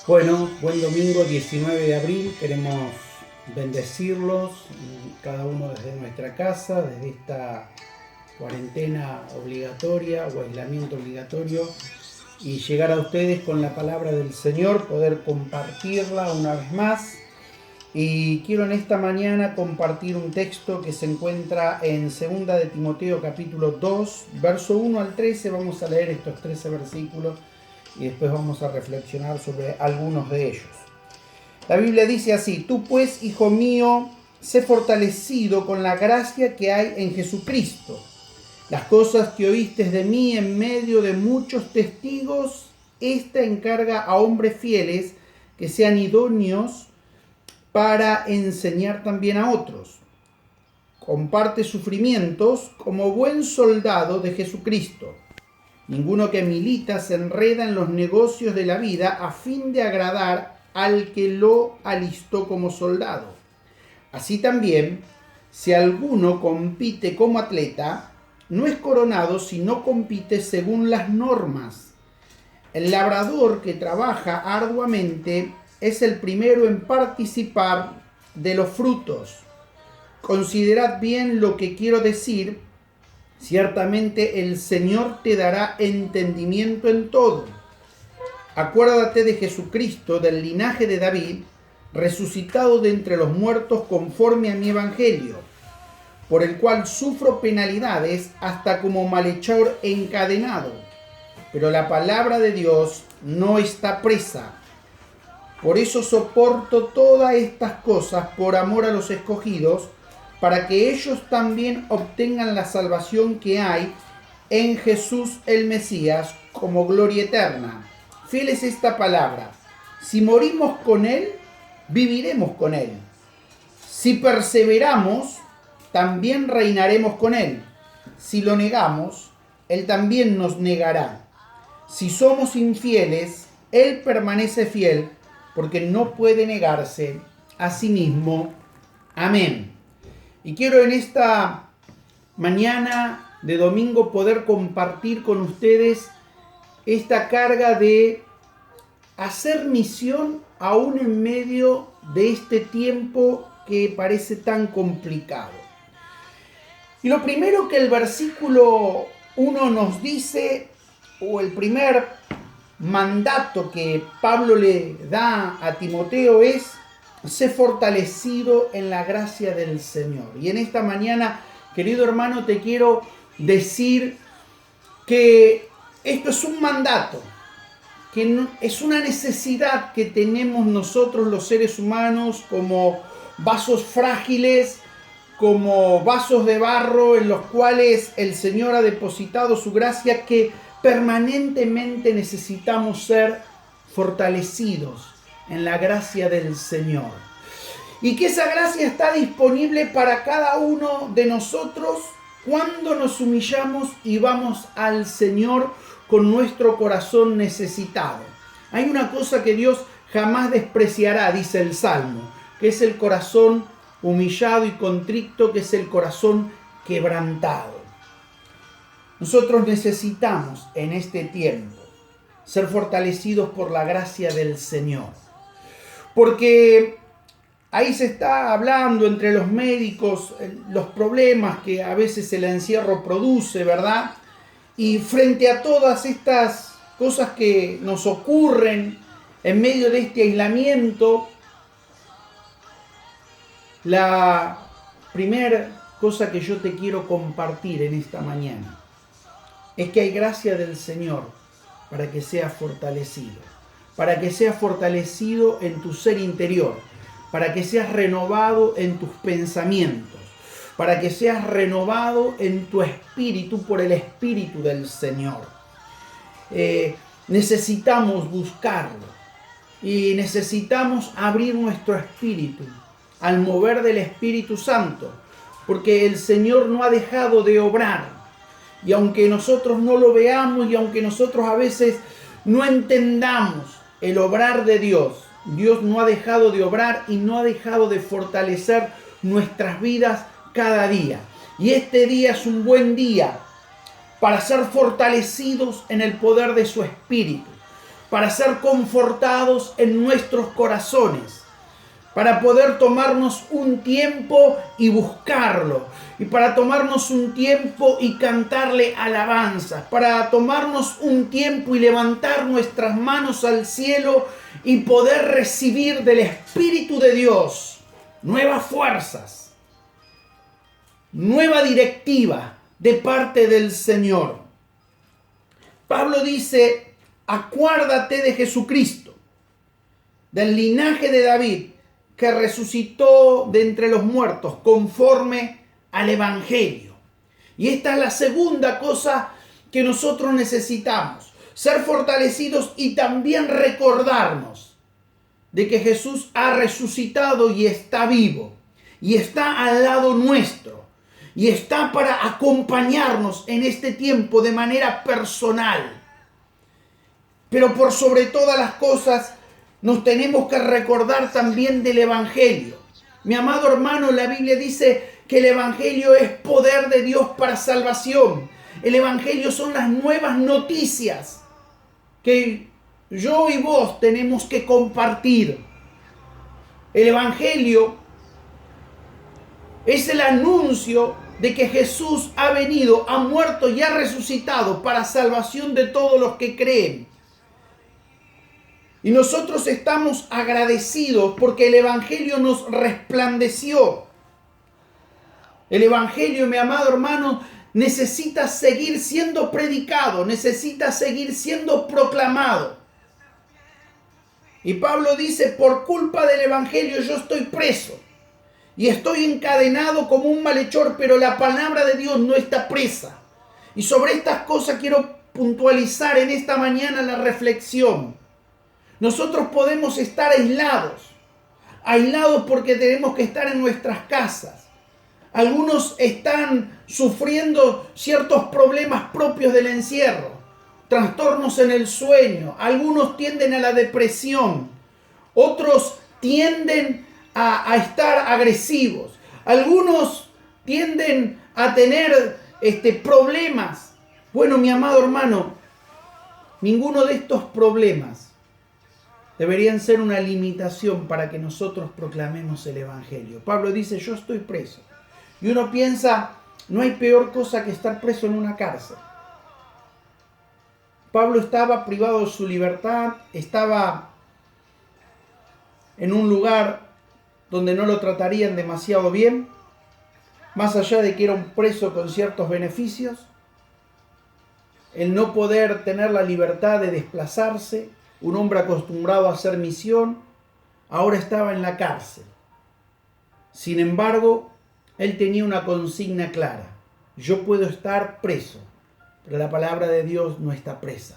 Bueno, buen domingo 19 de abril, queremos bendecirlos, cada uno desde nuestra casa, desde esta cuarentena obligatoria o aislamiento obligatorio, y llegar a ustedes con la palabra del Señor, poder compartirla una vez más. Y quiero en esta mañana compartir un texto que se encuentra en 2 de Timoteo capítulo 2, verso 1 al 13, vamos a leer estos 13 versículos y después vamos a reflexionar sobre algunos de ellos. La Biblia dice así: tú pues, hijo mío, sé fortalecido con la gracia que hay en Jesucristo. Las cosas que oíste de mí en medio de muchos testigos, esta encarga a hombres fieles que sean idóneos para enseñar también a otros. Comparte sufrimientos como buen soldado de Jesucristo. Ninguno que milita se enreda en los negocios de la vida a fin de agradar al que lo alistó como soldado. Así también, si alguno compite como atleta, no es coronado si no compite según las normas. El labrador que trabaja arduamente es el primero en participar de los frutos. Considerad bien lo que quiero decir. Ciertamente el Señor te dará entendimiento en todo. Acuérdate de Jesucristo, del linaje de David, resucitado de entre los muertos conforme a mi evangelio, por el cual sufro penalidades hasta como malhechor encadenado. Pero la palabra de Dios no está presa. Por eso soporto todas estas cosas por amor a los escogidos, para que ellos también obtengan la salvación que hay en Jesús el Mesías como gloria eterna. Fiel es esta palabra: si morimos con Él, viviremos con Él. Si perseveramos, también reinaremos con Él. Si lo negamos, Él también nos negará. Si somos infieles, Él permanece fiel, porque no puede negarse a sí mismo. Amén. Y quiero en esta mañana de domingo poder compartir con ustedes esta carga de hacer misión aún en medio de este tiempo que parece tan complicado. Y lo primero que el versículo 1 nos dice, o el primer mandato que Pablo le da a Timoteo, es: sé fortalecido en la gracia del Señor. Y en esta mañana, querido hermano, te quiero decir que esto es un mandato, que no, es una necesidad que tenemos nosotros los seres humanos como vasos frágiles, como vasos de barro en los cuales el Señor ha depositado su gracia, que permanentemente necesitamos ser fortalecidos en la gracia del Señor. Y que esa gracia está disponible para cada uno de nosotros cuando nos humillamos y vamos al Señor con nuestro corazón necesitado. Hay una cosa que Dios jamás despreciará, dice el Salmo, que es el corazón humillado y contrito, que es el corazón quebrantado. Nosotros necesitamos en este tiempo ser fortalecidos por la gracia del Señor. Porque ahí se está hablando entre los médicos los problemas que a veces el encierro produce, ¿verdad? Y frente a todas estas cosas que nos ocurren en medio de este aislamiento, la primera cosa que yo te quiero compartir en esta mañana es que hay gracia del Señor para que seas fortalecido. Para que seas fortalecido en tu ser interior, para que seas renovado en tus pensamientos, para que seas renovado en tu espíritu por el Espíritu del Señor. Necesitamos buscarlo y necesitamos abrir nuestro espíritu al mover del Espíritu Santo, porque el Señor no ha dejado de obrar. Y aunque nosotros no lo veamos y aunque nosotros a veces no entendamos el obrar de Dios, Dios no ha dejado de obrar y no ha dejado de fortalecer nuestras vidas cada día. Y este día es un buen día para ser fortalecidos en el poder de su Espíritu. para ser confortados en nuestros corazones, para poder tomarnos un tiempo y buscarlo, y para tomarnos un tiempo y cantarle alabanzas, para tomarnos un tiempo y levantar nuestras manos al cielo y poder recibir del Espíritu de Dios nuevas fuerzas, nueva directiva de parte del Señor. Pablo dice: acuérdate de Jesucristo, del linaje de David, que resucitó de entre los muertos conforme al Evangelio. Y esta es la segunda cosa que nosotros necesitamos: ser fortalecidos y también recordarnos de que Jesús ha resucitado y está vivo, y está al lado nuestro, y está para acompañarnos en este tiempo de manera personal. Pero por sobre todas las cosas, nos tenemos que recordar también del Evangelio. Mi amado hermano, la Biblia dice que el Evangelio es poder de Dios para salvación. El Evangelio son las nuevas noticias que yo y vos tenemos que compartir. El Evangelio es el anuncio de que Jesús ha venido, ha muerto y ha resucitado para salvación de todos los que creen. Y nosotros estamos agradecidos porque el Evangelio nos resplandeció. El Evangelio, mi amado hermano, necesita seguir siendo predicado, necesita seguir siendo proclamado. Y Pablo dice: por culpa del Evangelio yo estoy preso y estoy encadenado como un malhechor, pero la palabra de Dios no está presa. Y sobre estas cosas quiero puntualizar en esta mañana la reflexión. Nosotros podemos estar aislados porque tenemos que estar en nuestras casas. Algunos están sufriendo ciertos problemas propios del encierro, trastornos en el sueño. Algunos tienden a la depresión, otros tienden a estar agresivos, algunos tienden a tener problemas. Bueno, mi amado hermano, ninguno de estos problemas deberían ser una limitación para que nosotros proclamemos el Evangelio. Pablo dice: yo estoy preso. Y uno piensa, no hay peor cosa que estar preso en una cárcel. Pablo estaba privado de su libertad, estaba en un lugar donde no lo tratarían demasiado bien, más allá de que era un preso con ciertos beneficios. El no poder tener la libertad de desplazarse, un hombre acostumbrado a hacer misión, ahora estaba en la cárcel. Sin embargo, él tenía una consigna clara: yo puedo estar preso, pero la palabra de Dios no está presa.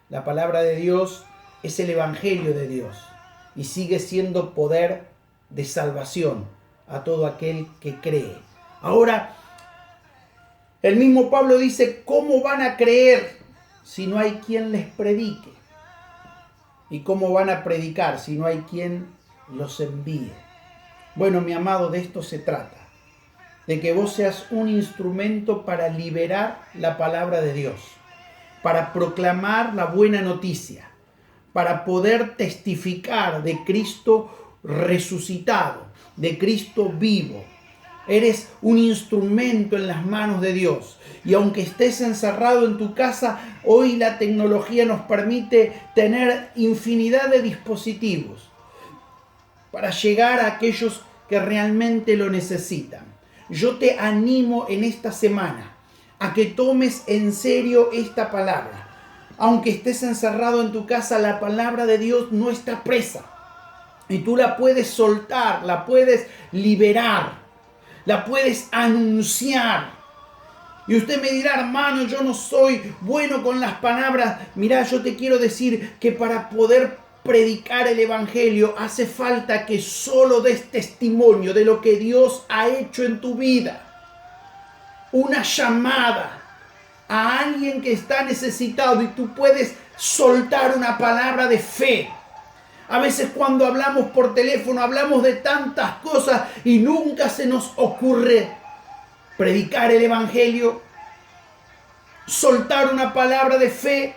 La palabra de Dios es el Evangelio de Dios y sigue siendo poder de salvación a todo aquel que cree. Ahora, el mismo Pablo dice: ¿cómo van a creer si no hay quien les predique? ¿Y cómo van a predicar si no hay quien los envíe? Bueno, mi amado, de esto se trata. De que vos seas un instrumento para liberar la palabra de Dios, para proclamar la buena noticia, para poder testificar de Cristo resucitado, de Cristo vivo. Eres un instrumento en las manos de Dios. Y aunque estés encerrado en tu casa, hoy la tecnología nos permite tener infinidad de dispositivos para llegar a aquellos que realmente lo necesitan. Yo te animo en esta semana a que tomes en serio esta palabra. Aunque estés encerrado en tu casa, la palabra de Dios no está presa. Y tú la puedes soltar, la puedes liberar, la puedes anunciar. Y usted me dirá: hermano, yo no soy bueno con las palabras. Mirá, yo te quiero decir que para poder predicar el Evangelio hace falta que solo des testimonio de lo que Dios ha hecho en tu vida. Una llamada a alguien que está necesitado y tú puedes soltar una palabra de fe. A veces cuando hablamos por teléfono hablamos de tantas cosas y nunca se nos ocurre predicar el Evangelio, soltar una palabra de fe,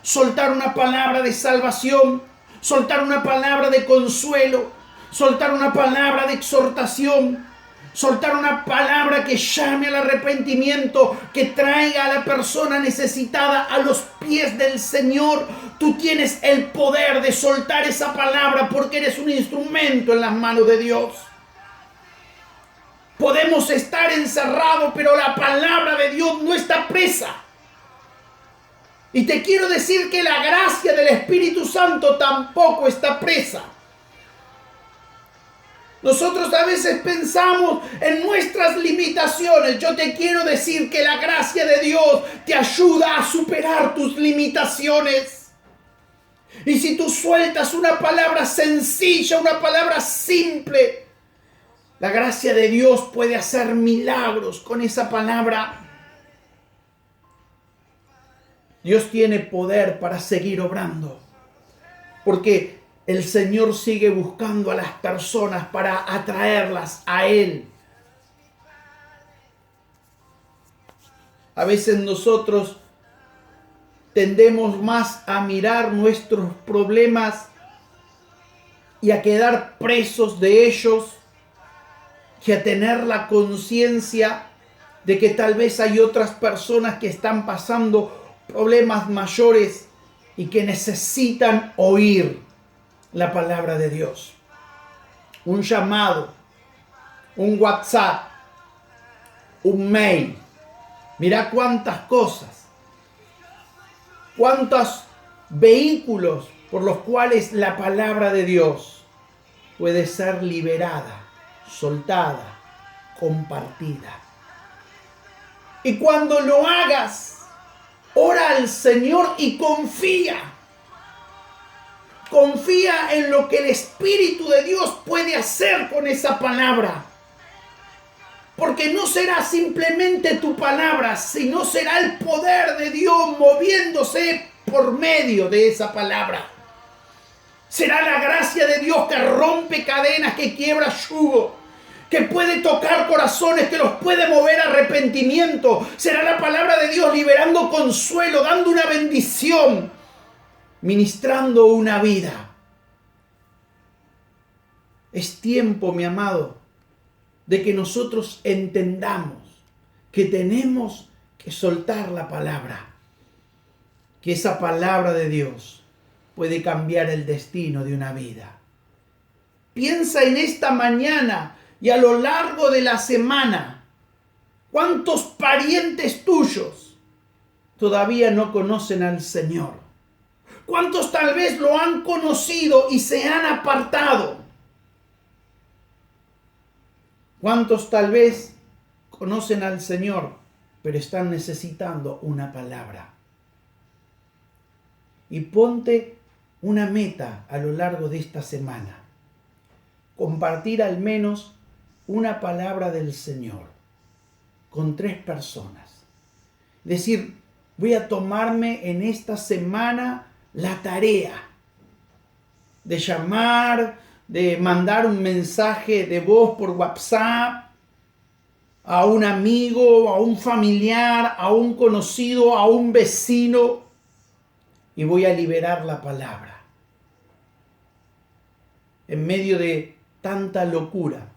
soltar una palabra de salvación, soltar una palabra de consuelo, soltar una palabra de exhortación, soltar una palabra que llame al arrepentimiento, que traiga a la persona necesitada a los pies del Señor. Tú tienes el poder de soltar esa palabra porque eres un instrumento en las manos de Dios. Podemos estar encerrados, pero la palabra de Dios no está presa. Y te quiero decir que la gracia del Espíritu Santo tampoco está presa. Nosotros a veces pensamos en nuestras limitaciones. Yo te quiero decir que la gracia de Dios te ayuda a superar tus limitaciones. Y si tú sueltas una palabra sencilla, una palabra simple, la gracia de Dios puede hacer milagros con esa palabra. Dios tiene poder para seguir obrando, porque el Señor sigue buscando a las personas para atraerlas a Él. A veces nosotros tendemos más a mirar nuestros problemas y a quedar presos de ellos que a tener la conciencia de que tal vez hay otras personas que están pasando problemas mayores y que necesitan oír la palabra de Dios. Un llamado, un WhatsApp, un mail. Mira cuántas cosas, cuántos vehículos por los cuales la palabra de Dios puede ser liberada, soltada, compartida. Y cuando lo hagas, ora al Señor y confía. Confía en lo que el Espíritu de Dios puede hacer con esa palabra. Porque no será simplemente tu palabra, sino será el poder de Dios moviéndose por medio de esa palabra. Será la gracia de Dios que rompe cadenas, que quiebra yugo, que puede tocar corazones, que los puede mover a arrepentimiento. Será la palabra de Dios liberando consuelo, dando una bendición, ministrando una vida. Es tiempo, mi amado, de que nosotros entendamos que tenemos que soltar la palabra, que esa palabra de Dios puede cambiar el destino de una vida. Piensa en esta mañana y a lo largo de la semana, ¿cuántos parientes tuyos todavía no conocen al Señor? ¿Cuántos tal vez lo han conocido y se han apartado? ¿Cuántos tal vez conocen al Señor, pero están necesitando una palabra? Y ponte una meta a lo largo de esta semana. Compartir al menos una palabra del Señor con 3 personas. Decir, voy a tomarme en esta semana la tarea de llamar, de mandar un mensaje de voz por WhatsApp a un amigo, a un familiar, a un conocido, a un vecino, y voy a liberar la palabra. En medio de tanta locura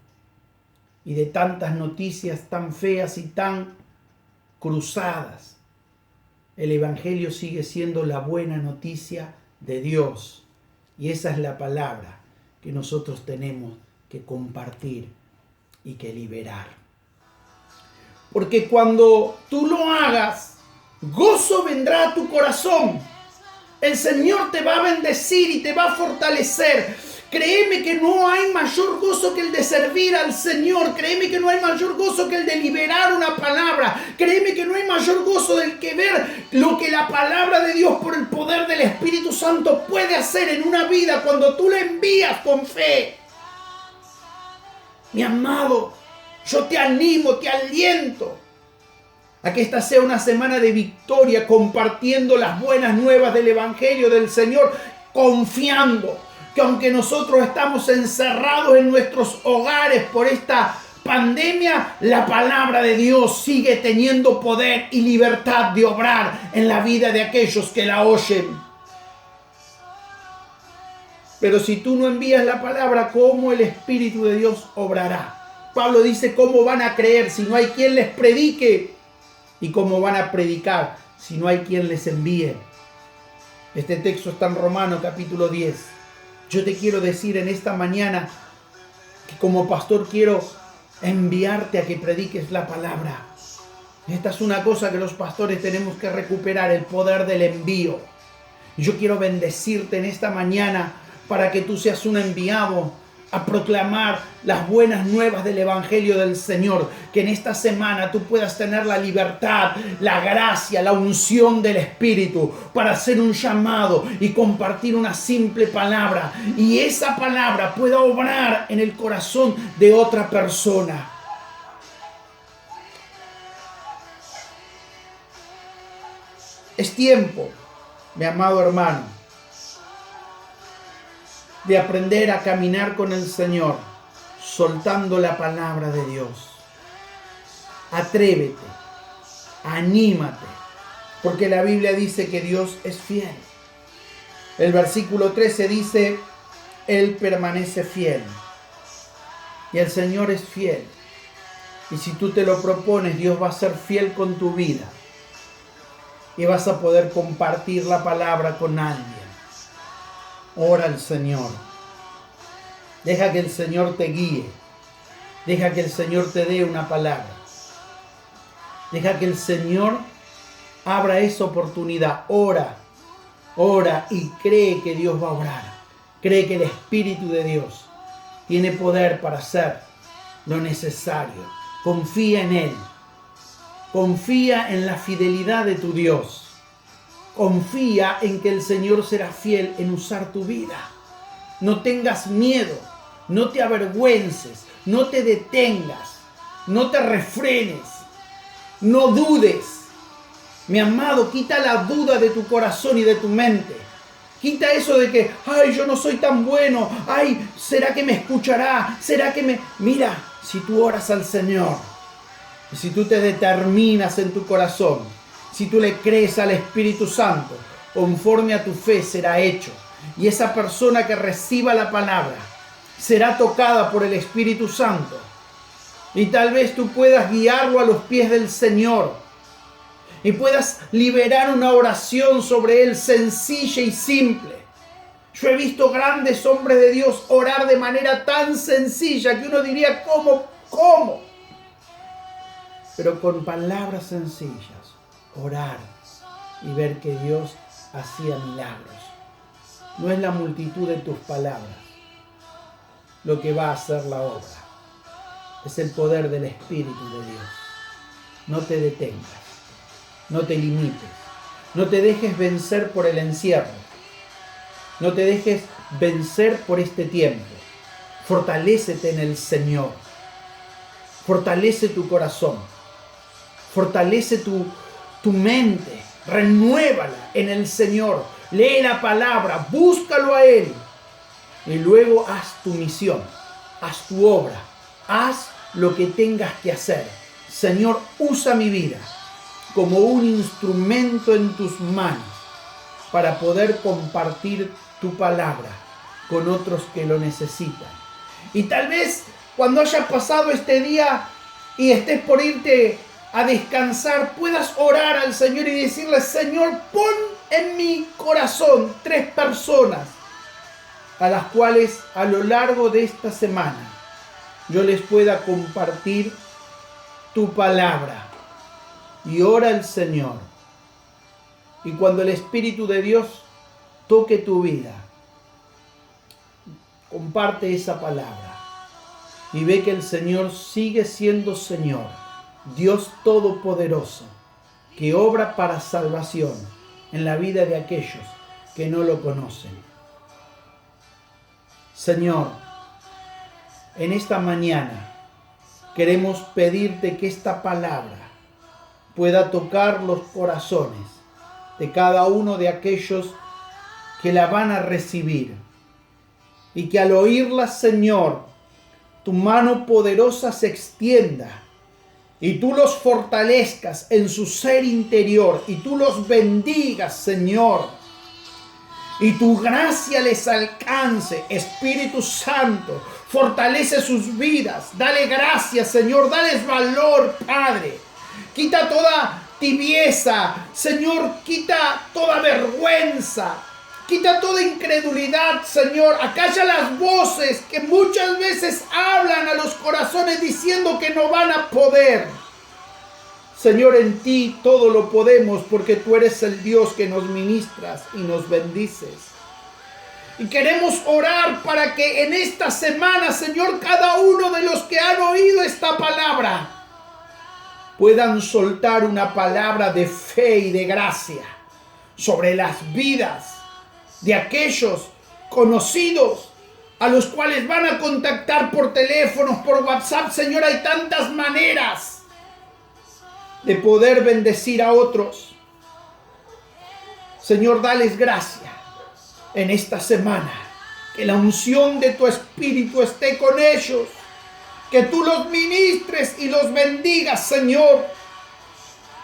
y de tantas noticias tan feas y tan cruzadas, el Evangelio sigue siendo la buena noticia de Dios. Y esa es la palabra que nosotros tenemos que compartir y que liberar. Porque cuando tú lo hagas, gozo vendrá a tu corazón. El Señor te va a bendecir y te va a fortalecer. Créeme que no hay mayor gozo que el de servir al Señor. Créeme que no hay mayor gozo que el de liberar una palabra. Créeme que no hay mayor gozo del que ver lo que la palabra de Dios por el poder del Espíritu Santo puede hacer en una vida cuando tú la envías con fe. Mi amado, yo te animo, te aliento a que esta sea una semana de victoria, compartiendo las buenas nuevas del Evangelio del Señor, confiando que aunque nosotros estamos encerrados en nuestros hogares por esta pandemia, la palabra de Dios sigue teniendo poder y libertad de obrar en la vida de aquellos que la oyen. Pero si tú no envías la palabra, ¿cómo el Espíritu de Dios obrará? Pablo dice, ¿cómo van a creer si no hay quien les predique? ¿Y cómo van a predicar si no hay quien les envíe? Este texto está en Romanos capítulo 10. Yo te quiero decir en esta mañana que como pastor quiero enviarte a que prediques la palabra. Esta es una cosa que los pastores tenemos que recuperar, el poder del envío. Yo quiero bendecirte en esta mañana para que tú seas un enviado a proclamar las buenas nuevas del Evangelio del Señor. Que en esta semana tú puedas tener la libertad, la gracia, la unción del Espíritu para hacer un llamado y compartir una simple palabra. Y esa palabra pueda obrar en el corazón de otra persona. Es tiempo, mi amado hermano, de aprender a caminar con el Señor, soltando la palabra de Dios. Atrévete, anímate, porque la Biblia dice que Dios es fiel. El versículo 13 dice, Él permanece fiel. Y el Señor es fiel. Y si tú te lo propones, Dios va a ser fiel con tu vida. Y vas a poder compartir la palabra con alguien. Ora al Señor. Deja que el Señor te guíe. Deja que el Señor te dé una palabra. Deja que el Señor abra esa oportunidad. Ora y cree que Dios va a orar. Cree que el Espíritu de Dios tiene poder para hacer lo necesario. Confía en Él. Confía en la fidelidad de tu Dios. Confía en que el Señor será fiel en usar tu vida. No tengas miedo, no te avergüences, no te detengas, no te refrenes, no dudes. Mi amado, quita la duda de tu corazón y de tu mente. Quita eso de que, ay, yo no soy tan bueno, ay, ¿será que me escuchará? ¿Será que me...? Mira, si tú oras al Señor, y si tú te determinas en tu corazón, si tú le crees al Espíritu Santo, conforme a tu fe será hecho. Y esa persona que reciba la palabra será tocada por el Espíritu Santo. Y tal vez tú puedas guiarlo a los pies del Señor. Y puedas liberar una oración sobre él sencilla y simple. Yo he visto grandes hombres de Dios orar de manera tan sencilla que uno diría, ¿cómo? Pero con palabras sencillas. Orar y ver que Dios hacía milagros. No es la multitud de tus palabras lo que va a hacer la obra. Es el poder del Espíritu de Dios. No te detengas. No te limites. No te dejes vencer por el encierro. No te dejes vencer por este tiempo. Fortalécete en el Señor. Fortalece tu corazón. Fortalece tu mente, renuévala en el Señor, lee la palabra, búscalo a Él y luego haz tu misión, haz tu obra, haz lo que tengas que hacer. Señor, usa mi vida como un instrumento en tus manos para poder compartir tu palabra con otros que lo necesitan. Y tal vez cuando hayas pasado este día y estés por irte a descansar, puedas orar al Señor y decirle, Señor, pon en mi corazón 3 personas a las cuales a lo largo de esta semana yo les pueda compartir tu palabra. Y ora al Señor. Y cuando el Espíritu de Dios toque tu vida, comparte esa palabra y ve que el Señor sigue siendo Señor. Dios Todopoderoso, que obra para salvación en la vida de aquellos que no lo conocen. Señor, en esta mañana queremos pedirte que esta palabra pueda tocar los corazones de cada uno de aquellos que la van a recibir y que al oírla, Señor, tu mano poderosa se extienda y tú los fortalezcas en su ser interior y tú los bendigas, Señor. Y tu gracia les alcance, Espíritu Santo. Fortalece sus vidas. Dale gracias, Señor. Dales valor, Padre. Quita toda tibieza, Señor. Quita toda vergüenza. Quita toda incredulidad, Señor. Acalla las voces que muchas veces hablan a los corazones diciendo que no van a poder. Señor, en ti todo lo podemos porque tú eres el Dios que nos ministras y nos bendices. Y queremos orar para que en esta semana, Señor, cada uno de los que han oído esta palabra puedan soltar una palabra de fe y de gracia sobre las vidas de aquellos conocidos a los cuales van a contactar por teléfonos, por WhatsApp. Señor, hay tantas maneras de poder bendecir a otros. Señor, dales gracia en esta semana. Que la unción de tu Espíritu esté con ellos. Que tú los ministres y los bendigas, Señor.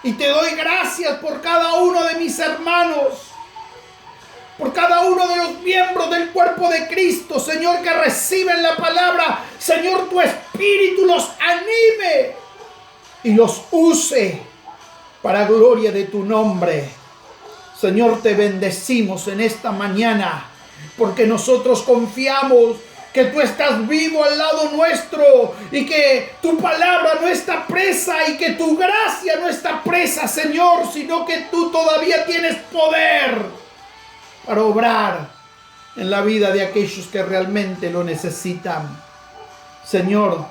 Y te doy gracias por cada uno de mis hermanos. Por cada uno de los miembros del cuerpo de Cristo, Señor, que reciben la palabra. Señor, tu Espíritu los anime y los use para gloria de tu nombre. Señor, te bendecimos en esta mañana porque nosotros confiamos que tú estás vivo al lado nuestro y que tu palabra no está presa y que tu gracia no está presa, Señor, sino que tú todavía tienes poder para obrar en la vida de aquellos que realmente lo necesitan. Señor,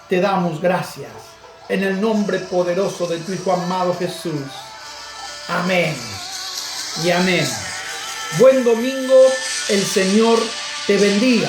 te damos gracias en el nombre poderoso de tu Hijo amado Jesús. Amén y amén. Buen domingo, el Señor te bendiga.